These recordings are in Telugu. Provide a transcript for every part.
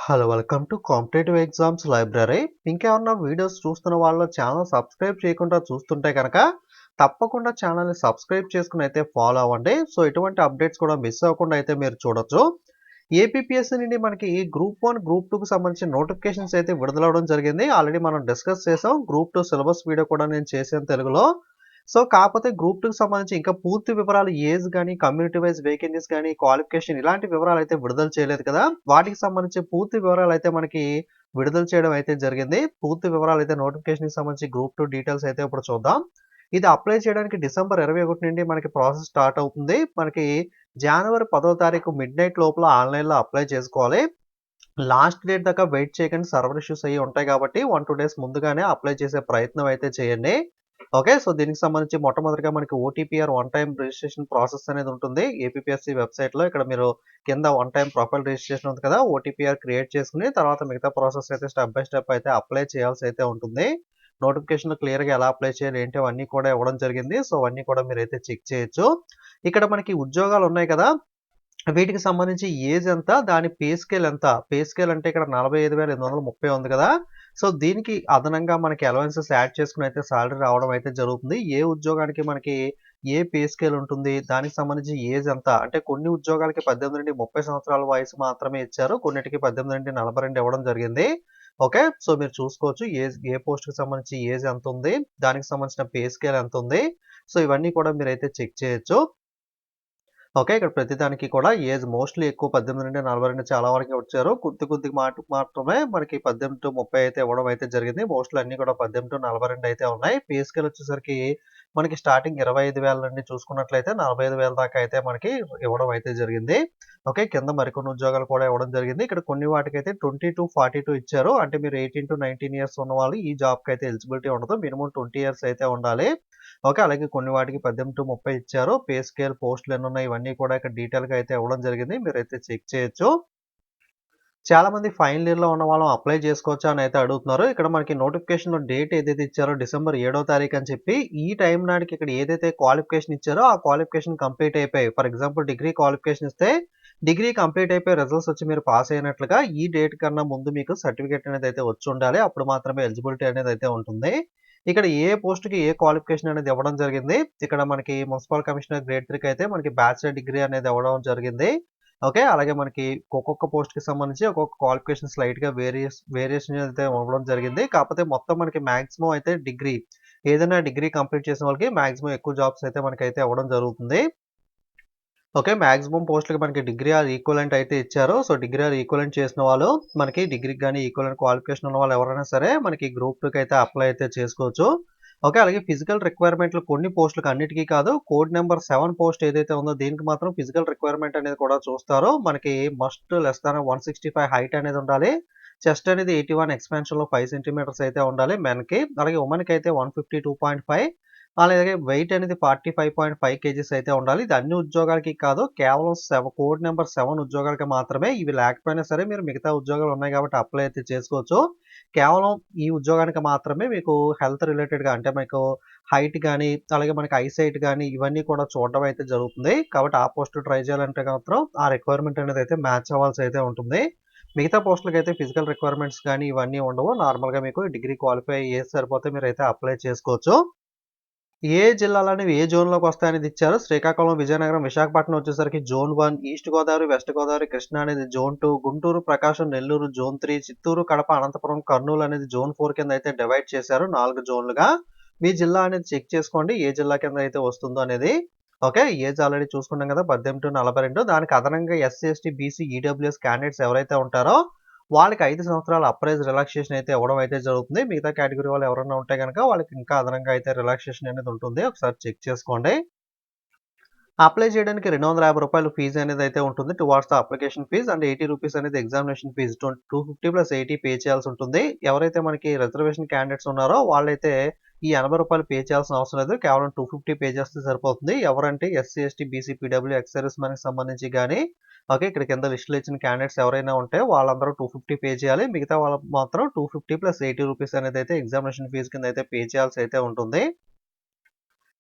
Hello welcome to competitive exams library. ఇంకేమన్నా వీడియోస్ చూస్తున్న వాళ్ళు ఛానల్ సబ్స్క్రైబ్ చేయకుండా చూస్తుంటే కనుక తప్పకుండా ఛానల్ని సబ్స్క్రైబ్ చేసుకుని అయితే ఫాలో అవ్వండి. సో ఎటువంటి అప్డేట్స్ కూడా మిస్ అవ్వకుండా అయితే మీరు చూడొచ్చు. ఏపీపీఎస్సీ నుండి మనకి గ్రూప్ 1, గ్రూప్ 2కి సంబంధించిన నోటిఫికేషన్స్ అయితే విడుదలవడం జరిగింది. ఆల్రెడీ మనం డిస్కస్ చేసాం. గ్రూప్ 2 సిలబస్ వీడియో కూడా నేను చేశాను తెలుగులో. సో కాకపోతే గ్రూప్ 2కి సంబంధించి ఇంకా పూర్తి వివరాలు ఏజ్ గాని, కమ్యూనిటీ వైస్ వేకెన్సీస్ గాని, క్వాలిఫికేషన్ ఇలాంటి వివరాలైతే విడుదల చేయలేదు కదా! వాటికి సంబంధించి పూర్తి వివరాలైతే మనకి విడుదల చేయడం అయితే జరిగింది. పూర్తి వివరాలైతే నోటిఫికేషన్‌కి సంబంధించి గ్రూప్ 2 డీటెయిల్స్ అయితే ఇప్పుడు చూద్దాం. ఇది అప్లై చేయడానికి డిసెంబర్ 21 నుండి మనకి ప్రాసెస్ స్టార్ట్ అవుతుంది. మనకి జనవరి 10వ తారీఖు మిడ్‌నైట్ లోపల ఆన్‌లైన్‌లో అప్లై చేసుకోవాలి. లాస్ట్ డేట్ దాకా వెయిట్ చేయకండి. సర్వర్ ఇష్యూస్ అయ్యి ఉంటాయి కాబట్టి 1, 2 డేస్ ముందుగానే అప్లై చేసే ప్రయత్నం అయితే చేయండి. ఓకే. సో దీనికి సంబంధించి మొట్టమొదటిగా మనకి OTPR one time registration process అనేది ఉంటుంది. ఏపీపీఎస్సీ వెబ్‌సైట్‌లో ఇక్కడ మీరు కింద వన్ టైమ్ ప్రొఫైల్ రిజిస్ట్రేషన్ ఉంది కదా! ఓటీపీఆర్ క్రియేట్ చేసుకొని తర్వాత మిగతా ప్రాసెస్ అయితే స్టెప్ బై స్టెప్ అయితే అప్లై చేయాల్సి అయితే ఉంటుంది. నోటిఫికేషన్‌లో క్లియర్‌గా ఎలా అప్లై చేయాలి ఏంటి అవన్నీ కూడా ఇవ్వడం జరిగింది. సో అవన్నీ కూడా మీరైతే చెక్ చేయొచ్చు. ఇక్కడ మనకి ఉద్యోగాలు ఉన్నాయి కదా! వీటికి సంబంధించి ఏజ్ ఎంత? దాని పే స్కేల్ ఎంత? పే స్కేల్ అంటే ఇక్కడ 45,830 ఉంది కదా! సో, దీనికి అదనంగా మనకి అలవెన్సెస్ యాడ్ చేసుకొని అయితే సాలరీ రావడం అయితే జరుగుతుంది. ఏ ఉద్యోగానికి మనకి ఏ పే స్కేల్ ఉంటుంది? దానికి సంబంధించి ఏజ్ ఎంత? అంటే కొన్ని ఉద్యోగాలకి 18-30 సంవత్సరాల వయసు మాత్రమే ఇచ్చారు. కొన్నిటికి 18-42 ఇవ్వడం జరిగింది. ఓకే. సో, మీరు చూసుకోవచ్చు ఏ పోస్ట్‌కి సంబంధించి ఏజ్ ఎంతుంది? దానికి సంబంధించిన పే స్కేల్ ఎంతుంది? సో, ఇవన్నీ కూడా మీరైతే చెక్ చేయొచ్చు. ఓకే. ఇక్కడ ప్రతిదానికి కూడా ఏజ్ మోస్ట్‌లీ ఎక్కువ 18-42 చాలా వరకే వచ్చారు. కొద్ది మాత్రమే మనకి 18-30 అయితే ఇవ్వడం అయితే జరిగింది. మోస్ట్‌లీ అన్నీ కూడా 18-42 అయితే ఉన్నాయి. పే స్కేల్ వచ్చేసరికి మనకి స్టార్టింగ్ 25,000 నుండి చూసుకున్నట్లయితే 45,000 దాకా అయితే మనకి ఇవ్వడం అయితే జరిగింది. ఓకే. కింద మరికొన్ని ఉద్యోగాలు కూడా ఇవ్వడం జరిగింది. ఇక్కడ కొన్ని వాటికైతే 20-42 ఇచ్చారు. అంటే మీరు 18-19 ఇయర్స్ ఉన్నవాళ్ళు ఈ జాబ్‌కైతే ఎలిజిబిలిటీ ఉండదు. మినిమమ్ 20 ఇయర్స్ అయితే ఉండాలి. ఓకే. అలాగే కొన్ని వాటికి 18-30 ఇచ్చారు. పే స్కేల్ పోస్టులు ఎన్నున్నాయి ఇవన్నీ కూడా ఇక్కడ డీటెయిల్‌గా అయితే ఇవ్వడం జరిగింది. మీరైతే చెక్ చేయొచ్చు. చాలామంది ఫైనల్ ఇయర్‌లో ఉన్న వాళ్ళం అప్లై చేసుకోవచ్చా అని అయితే అడుగుతున్నారు. ఇక్కడ మనకి నోటిఫికేషన్‌లో డేట్ ఏదైతే ఇచ్చారో డిసెంబర్ 7వ తారీఖు అని చెప్పి ఈ టైం నాటికి ఇక్కడ ఏదైతే క్వాలిఫికేషన్ ఇచ్చారో ఆ క్వాలిఫికేషన్ కంప్లీట్ అయిపోయాయి. ఫర్ ఎగ్జాంపుల్ డిగ్రీ క్వాలిఫికేషన్ ఇస్తే డిగ్రీ కంప్లీట్ అయిపోయి రిజల్ట్స్ వచ్చి మీరు పాస్ అయినట్లుగా ఈ డేట్ కన్నా ముందు మీకు సర్టిఫికేట్ అనేది అయితే వచ్చి ఉండాలి. అప్పుడు మాత్రమే ఎలిజిబిలిటీ అనేది అయితే ఉంటుంది. ఇక్కడ ఏ పోస్ట్‌కి ఏ క్వాలిఫికేషన్ అనేది ఇవ్వడం జరిగింది. ఇక్కడ మనకి మున్సిపల్ కమిషనర్ గ్రేడ్ 3కి అయితే మనకి బ్యాచిలర్ డిగ్రీ అనేది ఇవ్వడం జరిగింది. ఓకే. అలాగే మనకి ఒక్కొక్క పోస్ట్‌కి సంబంధించి ఒక్కొక్క క్వాలిఫికేషన్ స్లైట్‌గా వేరియేషన్ అయితే ఇవ్వడం జరిగింది. కాకపోతే మొత్తం మనకి మాక్సిమం అయితే డిగ్రీ. ఏదైనా డిగ్రీ కంప్లీట్ చేసిన వాళ్ళకి మాక్సిమం ఎక్కువ జాబ్స్ అయితే మనకైతే ఇవ్వడం జరుగుతుంది. ఓకే. మాక్సిమం పోస్ట్‌లకి మనకి డిగ్రీ ఆర్ ఈక్వివలెంట్ అయితే ఇచ్చారు. సో, డిగ్రీ ఆర్ ఈక్వివలెంట్ చేసిన వాళ్ళు మనకి డిగ్రీకి గాని ఈక్వివలెంట్ క్వాలిఫికేషన్ ఉన్న వాళ్ళు ఎవరైనా సరే మనకి గ్రూప్ 2కి అయితే అప్లై అయితే చేసుకోవచ్చు. ఓకే. అలాగే ఫిజికల్ రిక్వైర్మెంట్‌లు కొన్ని పోస్ట్‌లకి అన్నిటికి కాదు. కోడ్ నంబర్ 7 పోస్ట్ ఏదైతే ఉందో దీనికి మాత్రం ఫిజికల్ రిక్వైర్మెంట్ అనేది కూడా చూస్తారు. మనకి మస్ట్ లెస్ థాన్ 165 హైట్ అనేది ఉండాలి. చెస్ట్ అనేది 81 ఎక్స్‌పాన్షన్‌లో 5 సెంటీమీటర్స్ అయితే ఉండాలి మెన్‌కి. అలాగే వుమెన్‌కి అయితే 152.5 అలాగే వెయిట్ అనేది 45.5 కేజీస్ అయితే ఉండాలి. ఇది అన్ని ఉద్యోగాలకి కాదు. కేవలం కోడ్ నంబర్ 7 ఉద్యోగాలకి మాత్రమే. ఇవి లేకపోయినా సరే మీరు మిగతా ఉద్యోగాలు ఉన్నాయి కాబట్టి అప్లై అయితే చేసుకోవచ్చు. కేవలం ఈ ఉద్యోగానికి మాత్రమే మీకు హెల్త్ రిలేటెడ్‌గా అంటే మీకు హైట్ గాని, అలాగే మనకి ఐసైట్ గాని ఇవన్నీ కూడా చూడడం అయితే జరుగుతుంది. కాబట్టి ఆ పోస్ట్ ట్రై చేయాలంటే మాత్రం ఆ రిక్వైర్మెంట్ అనేది అయితే మ్యాచ్ అవ్వాల్సి అయితే ఉంటుంది. మిగతా పోస్టులకైతే ఫిజికల్ రిక్వైర్మెంట్స్ గాని ఇవన్నీ ఉండవు. నార్మల్‌గా మీకు డిగ్రీ క్వాలిఫై ఏజ్ సరిపోతే మీరైతే అప్లై చేసుకోవచ్చు. ఏ జిల్లాలనేవి ఏ జోన్‌లోకి వస్తాయనేది ఇచ్చారు. శ్రీకాకుళం, విజయనగరం, విశాఖపట్నం వచ్చేసరికి zone 1, east Godavari, west Godavari, Krishna అనేది జోన్ 2, గుంటూరు, ప్రకాశం, నెల్లూరు జోన్ 3, చిత్తూరు, కడప, అనంతపురం, కర్నూలు అనేది జోన్ 4 కింద అయితే డివైడ్ చేశారు 4 జోన్‌లుగా. మీ జిల్లా అనేది చెక్ చేసుకోండి. ఏ జిల్లా కింద అయితే వస్తుందో అనేది. ఓకే. ఏజ్ ఆల్రెడీ చూసుకున్నాం కదా! 18-42 దానికి అదనంగా SC, ST, BC, EWS candidates ఎవరైతే ఉంటారో వాళ్ళకి 5 సంవత్సరాల అప్రైజ్ రిలాక్సేషన్ అయితే ఇవ్వడం అయితే జరుగుతుంది. మిగతా కేటగిరీ వాళ్ళు ఎవరైనా ఉంటే గనక వాళ్ళకి ఇంకా అదనంగా అయితే రిలాక్సేషన్ అనేది ఉంటుంది. ఒకసారి చెక్ చేసుకోండి. అప్లై చేయడానికి రూ. 250 ఫీజ్ అనేది అయితే ఉంటుంది. Towards the application fees and రూ. 80 అనేది ఎగ్జామినేషన్ ఫీజ్. 250 + 80 పే చేయాల్సి ఉంటుంది. ఎవరైతే మనకి రిజర్వేషన్ క్యాండిడేట్స్ ఉన్నారో వాళ్ళైతే ఈ రూ. 80 పే చేయాల్సిన అవసరం లేదు. కేవలం 250 పే చేస్తే సరిపోతుంది. ఎవరంటే SC, ST, BC, PW, ex service మెన్‌కి సంబంధించి గాని ఓకే. ఇక్కడ కింద లిస్ట్‌లో ఇచ్చిన క్యాండిడేట్స్ ఎవరైనా ఉంటే వాళ్ళందరూ 250 పే చేయాలి. మిగతా వాళ్ళకి మాత్రం 250 + 80 రూపీస్ అనేది అయితే ఎగ్జామినేషన్ ఫీజ్ కింద అయితే పే చేయాల్సి అయితే ఉంటుంది.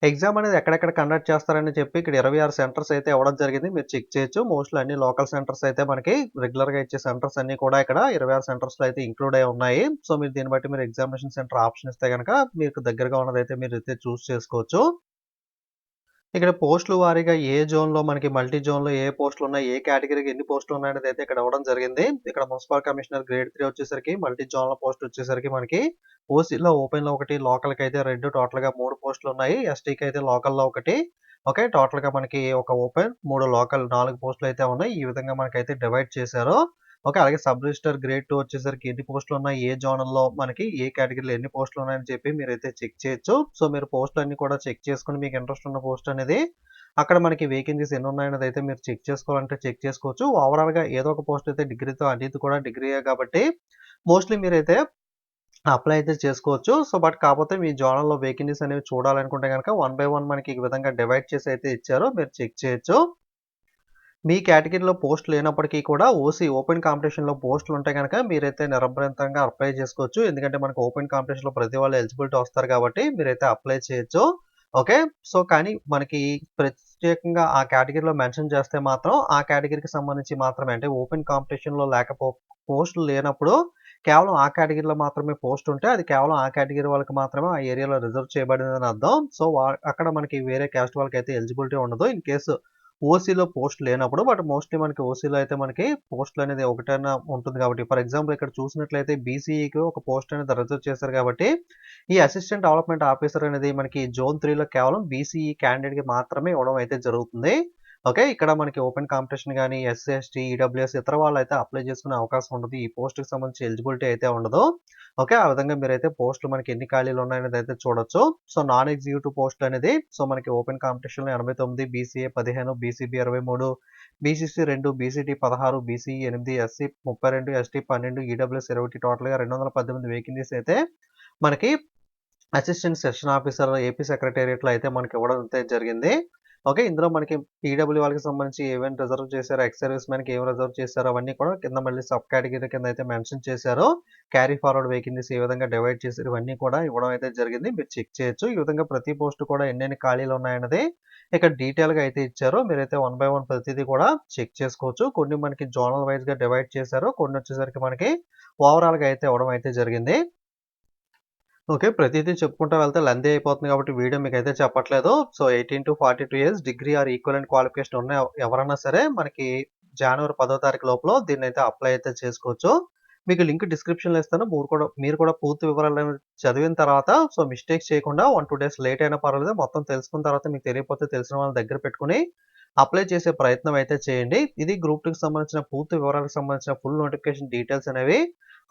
ఎగ్జామ్ అనేది ఎక్కడెక్కడ కండక్ట్ చేస్తారని చెప్పి ఇక్కడ 26 సెంటర్స్ అయితే ఇవ్వడం జరిగింది. మీరు చెక్ చేయొచ్చు. మోస్ట్‌లీ అన్ని లోకల్ సెంటర్స్ అయితే మనకి రెగ్యులర్‌గా ఇచ్చే సెంటర్స్ అన్నీ కూడా ఇక్కడ 26 సెంటర్స్‌లో అయితే ఇంక్లూడ్ అయ్యి ఉన్నాయి. సో, మీరు దీన్ని బట్టి మీరు ఎగ్జామినేషన్ సెంటర్ ఆప్షన్ ఇస్తే గనక మీకు దగ్గరగా ఉన్నదైతే మీరైతే చూస్ చేసుకోవచ్చు. ఇక్కడ పోస్టుల వారీగా ఏ జోన్‌లో మనకి మల్టీ జోన్‌లో ఏ పోస్టులున్నాయి, ఏ కేటగిరీకి ఎన్ని పోస్టులున్నాయనేది అయితే ఇక్కడ ఇవ్వడం జరిగింది. ఇక్కడ మున్సిపల్ కమిషనర్ గ్రేడ్ 3 వచ్చేసరికి మల్టీ జోనల్ పోస్ట్ వచ్చేసరికి మనకి ఓసీలో ఓపెన్‌లో 1, లోకల్‌కైతే 2 టోటల్‌గా 3 పోస్టులున్నాయి. ఎస్టీకి అయితే లోకల్‌లో 1 ఓకే. టోటల్‌గా మనకి ఒక ఓపెన్, 3 లోకల్ 4 పోస్టులైతే ఉన్నాయి. ఈ విధంగా మనకైతే డివైడ్ చేశారు. ఓకే. అలాగే సబ్ రిజిస్టర్ గ్రేడ్ 2 వచ్చేసరికి ఎన్ని పోస్టులున్నాయి, ఏ జోనల్‌లో మనకి ఏ కేటగిరీలో ఎన్ని పోస్టులున్నాయని చెప్పి మీరైతే చెక్ చేయొచ్చు. సో, మీరు పోస్టులన్నీ కూడా చెక్ చేసుకొని మీకు ఇంట్రెస్ట్ ఉన్న పోస్ట్ అనేది అక్కడ మనకి వేకెన్సీస్ ఎన్నున్నాయనేది అయితే మీరు చెక్ చేసుకోవాలంటే చెక్ చేసుకోవచ్చు. ఓవరాల్‌గా ఏదో ఒక పోస్ట్ అయితే డిగ్రీతో అనేది కూడా డిగ్రీయే కాబట్టి మోస్ట్‌లీ మీరైతే అప్లై అయితే చేసుకోవచ్చు. సో, బట్ కాపోతే మీ జోనల్‌లో వేకెన్సీస్ అనేవి చూడాలనుకుంటే గనక 1 బై 1 మనకి ఈ విధంగా డివైడ్ చేసి అయితే ఇచ్చారు. మీరు చెక్ చేయొచ్చు. మీ కేటగిరీలో పోస్ట్ లేనప్పటికీ కూడా ఓపెన్ కాంపిటీషన్‌లో పోస్టులుంటే గనక మీరైతే నిరభ్యంతరంగా అప్లై చేసుకోవచ్చు. ఎందుకంటే మనకు ఓపెన్ కాంపిటీషన్‌లో ప్రతి వాళ్ళు ఎలిజిబిలిటీ వస్తారు కాబట్టి మీరైతే అప్లై చేయొచ్చు. ఓకే. సో, కానీ మనకి ప్రత్యేకంగా ఆ కేటగిరీలో మెన్షన్ చేస్తే మాత్రం ఆ కేటగిరీకి సంబంధించి మాత్రమే అంటే ఓపెన్ కాంపిటీషన్‌లో పోస్టులు లేనప్పుడు కేవలం ఆ కేటగిరీలో మాత్రమే పోస్ట్ ఉంటే అది కేవలం ఆ కేటగిరీ వాళ్ళకి మాత్రమే ఆ ఏరియాలో రిజర్వ్ చేయబడిందని అర్థం. సో, అక్కడ మనకి వేరే క్యాస్ట్ వాళ్ళకైతే ఎలిజిబిలిటీ ఉండదు. ఇన్ కేస్ ఓసీలో పోస్ట్ లేనప్పుడు. బట్ మోస్ట్‌లీ మనకి ఓసీలో అయితే మనకి పోస్టులనేది ఒకటైనా ఉంటుంది కాబట్టి ఫర్ ఎగ్జాంపుల్ ఇక్కడ చూసినట్లయితే బీసీఈకి ఒక పోస్ట్ అనేది రిజర్వ్ చేశారు కాబట్టి ఈ అసిస్టెంట్ డెవలప్‌మెంట్ ఆఫీసర్ అనేది మనకి జోన్ 3లో కేవలం బీసీఈ క్యాండిడేట్‌కి మాత్రమే ఇవ్వడం అయితే జరుగుతుంది. ఓకే. ఇక్కడ మనకి ఓపెన్ కాంపిటీషన్ గాని, ఎస్సీ, ఎస్టీ, ఈడబ్ల్యూఎస్ ఇతర వాళ్ళైతే అప్లై చేసుకునే అవకాశం ఉండదు. ఈ పోస్ట్‌కి సంబంధించి ఎలిజిబిలిటీ అయితే ఉండదు. ఓకే. ఆ విధంగా మీరైతే పోస్టులు మనకి ఎన్ని ఖాళీలు ఉన్నాయనేది అయితే చూడొచ్చు. సో, నాన్ ఎగ్జిక్యూటివ్ పోస్టులనేది సో, మనకి ఓపెన్ కాంపిటీషన్‌లో 89, BCA 15, BCB 23, BCC 2, BCT 16, BCE 8, SC 32, ST 12, EWS 21 టోటల్‌గా 218 వేకెన్సీస్ అయితే మనకి అసిస్టెంట్ సెషన్ ఆఫీసర్ ఏపీ సెక్రటేరియట్‌లో అయితే మనకి ఇవ్వడం అయితే జరిగింది. ఓకే. ఇందులో మనకి ఈడబ్ల్యూ వాళ్ళకి సంబంధించి ఏమేమి రిజర్వ్ చేశారో, ఎక్స్ సర్వీస్ మెన్‌కి ఏమి రిజర్వ్ చేశారో అవన్నీ కూడా కింద మళ్ళీ సబ్ కేటగిరీ కింద అయితే మెన్షన్ చేశారు. క్యారీ ఫార్వర్డ్ వేకెన్సీస్ ఏ విధంగా డివైడ్ చేశారు ఇవన్నీ కూడా ఇవ్వడం అయితే జరిగింది. మీరు చెక్ చేయొచ్చు. ఈ విధంగా ప్రతి పోస్ట్ కూడా ఎన్నెన్ని ఖాళీలు ఉన్నాయన్నది ఇక్కడ డీటెయిల్‌గా అయితే ఇచ్చారు. మీరైతే 1 బై 1 ప్రతిదీ కూడా చెక్ చేసుకోవచ్చు. కొన్ని మనకి జోనల్ వైస్‌గా డివైడ్ చేశారు. కొన్ని వచ్చేసరికి మనకి ఓవరాల్‌గా అయితే ఇవ్వడం అయితే జరిగింది. ఓకే. ప్రతీదీ చెప్పుకుంటా వెళ్తే లెంథీ అయిపోతుంది కాబట్టి వీడియో మీకైతే చెప్పట్లేదు. So, 18-42 years degree or equivalent qualification ఉన్న ఎవరన్నా సరే మనకి జనవరి 10వ తారీఖు లోపల దీన్నైతే అప్లై అయితే చేసుకోవచ్చు. మీకు లింక్ డిస్క్రిప్షన్‌లో ఇస్తాను. మీరు కూడా పూర్తి వివరాలనేవి చదివిన తర్వాత సో, మిస్టేక్స్ చేయకుండా 1, 2 డేస్ లేట్ అయినా పర్వాలేదు. మొత్తం తెలుసుకున్న తర్వాత మీకు తెలియకపోతే తెలిసిన వాళ్ళ దగ్గర పెట్టుకొని అప్లై చేసే ప్రయత్నం అయితే చేయండి. ఇది గ్రూప్ 2కి సంబంధించిన పూర్తి వివరాలకు సంబంధించిన ఫుల్ నోటిఫికేషన్ డీటెయిల్స్ అనేవి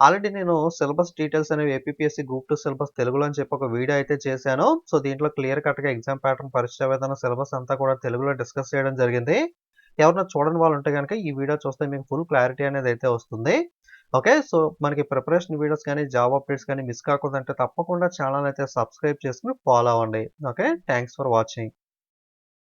ఆల్రెడీ నేను సిలబస్ డీటెయిల్స్ అనేవి ఏపీపీఎస్సీ గ్రూప్ 2 సిలబస్ తెలుగులో అని చెప్పి ఒక వీడియో అయితే చేశాను. సో, దీంట్లో క్లియర్ కట్‌గా ఎగ్జామ్ ప్యాటర్న్, పరీక్షా విధానం, సిలబస్ అంతా కూడా తెలుగులో డిస్కస్ చేయడం జరిగింది. ఎవరైనా చూడని వాళ్ళు ఉంటే గనుక ఈ వీడియో చూస్తే మీకు ఫుల్ క్లారిటీ అనేది అయితే వస్తుంది. ఓకే. సో, మనకి ప్రిపరేషన్ వీడియోస్ కానీ, జాబ్ అప్డేట్స్ కానీ మిస్ కాకూడదంటే తప్పకుండా ఛానెల్ అయితే సబ్స్క్రైబ్ చేసుకొని ఫాలో అవ్వండి. ఓకే. Thanks for watching.